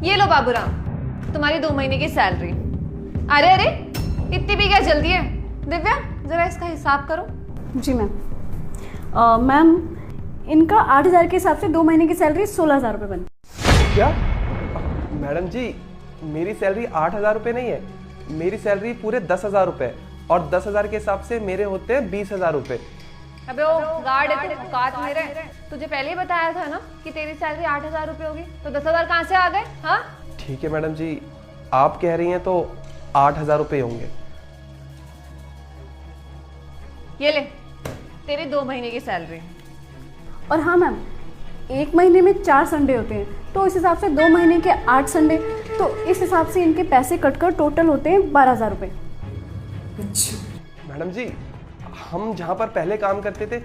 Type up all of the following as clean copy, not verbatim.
ये लो बाबूराम, तुम्हारी 2 महीने की सैलरी। अरे अरे, इतनी भी क्या जल्दी है? दिव्या, जरा इसका हिसाब करो। जी मैम। मैम, इनका 8,000 के हिसाब से 2 महीने की सैलरी 16,000 रुपये बनती। क्या? मैडम जी, मेरी सैलरी 8,000 रुपये नहीं है, मेरी सैलरी पूरे 10,000 रुपये है, और 10,000 के हिसाब से मेरे होते हैं 20,000 रुपये। अबे ओ गार्ड है तू, औकात में रह। तुझे पहले ही बताया था ना कि तेरी सैलरी 8,000 रुपये होगी, तो 10,000 कहाँ से आ गए? हाँ, ठीक है मैडम जी, आप कह रही हैं तो 8,000 रुपये होंगे। ये ले तेरी 2 महीने की सैलरी। और हाँ मैम, 1 महीने में 4 संडे होते हैं, तो इस हिसाब से 2 महीने के 8 संडे, तो इस हिसाब से इनके पैसे कटकर टोटल होते हैं 12,000 रुपये। मैडम जी, हम जहाँ पर पहले काम करते थे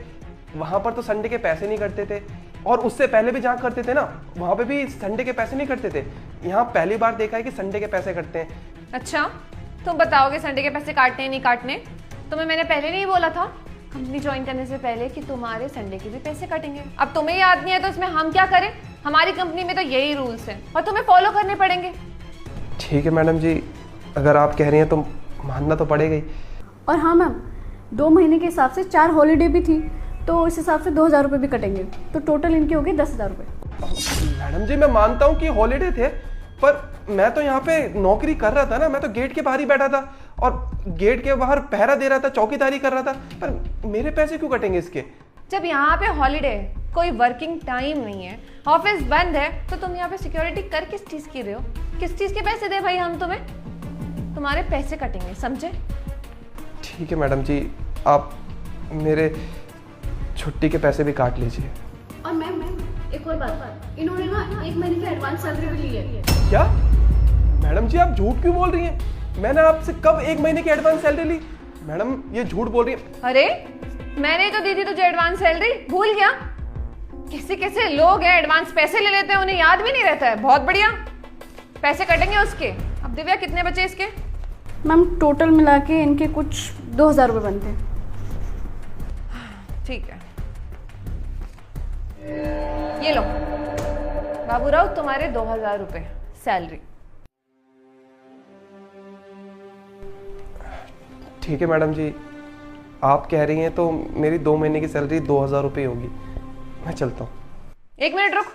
वहाँ पर तो संडे के पैसे नहीं कटते थे, और उससे पहले भी जहाँ करते थे ना वहाँ पे भी संडे के पैसे नहीं कटते थे। यहाँ पहली बार देखा है कि संडे के पैसे कटते हैं। अच्छा, तुम बताओगे संडे के पैसे काटने नहीं काटने? तुम्हें मैंने पहले नहीं बोला था कंपनी ज्वाइन करने से पहले कि तुम्हारे संडे के भी पैसे कटेंगे? अब तुम्हें याद नहीं है तो इसमें हम क्या करें? हमारी कंपनी में तो यही रूल्स हैं और तुम्हें फॉलो करने पड़ेंगे। ठीक है मैडम जी, अगर आप कह रही हैं तो मानना तो पड़ेगा ही। और हाँ मैम, 2 महीने के हिसाब से 4 हॉलीडे भी थी, तो इस हिसाब से 2,000 रुपये भी कटेंगे, तो टोटल इनके हो गए 10,000 रुपये। मैडम जी, मैं मानता हूँ कि हॉलीडे थे, पर मैं तो यहाँ पे नौकरी कर रहा था ना, मैं तो गेट के बाहर ही बैठा था और गेट के बाहर पहरा दे रहा था, चौकीदारी कर रहा था, पर मेरे पैसे क्यों कटेंगे इसके? जब यहाँ पे हॉलीडे, कोई वर्किंग टाइम नहीं है, ऑफिस बंद है, तो तुम यहाँ पे सिक्योरिटी कर किस चीज की रहे हो? किस चीज के पैसे दे भाई हम तुम्हें? तुम्हारे पैसे कटेंगे, समझे? ठीक है मैडम जी, आप मेरे छुट्टी के पैसे भी काट लीजिए। और मैम, एक और बात, इन्होंने ना 1 महीने की एडवांस सैलरी भी ली है। क्या? मैडम जी, आप झूठ क्यों बोल रही हैं? मैंने आपसे कब 1 महीने की एडवांस सैलरी ली? मैडम, ये झूठ बोल रही है। अरे, मैंने तो दी थी तुझे एडवांस सैलरी, भूल गया? कैसे कैसे लोग हैं, एडवांस पैसे ले लेते हैं, उन्हें याद भी नहीं रहता है। बहुत बढ़िया, पैसे कटेंगे उसके। अब दिव्या, कितने बचे इसके? मैम, टोटल मिला के इनके कुछ 2,000 रुपये बनते हैं। ठीक है, ये लो बाबूराव, तुम्हारे 2,000 रुपये सैलरी। ठीक है मैडम जी, आप कह रही हैं तो मेरी 2 महीने की सैलरी 2,000 रुपये होगी। मैं चलता हूँ। 1 मिनट रुक।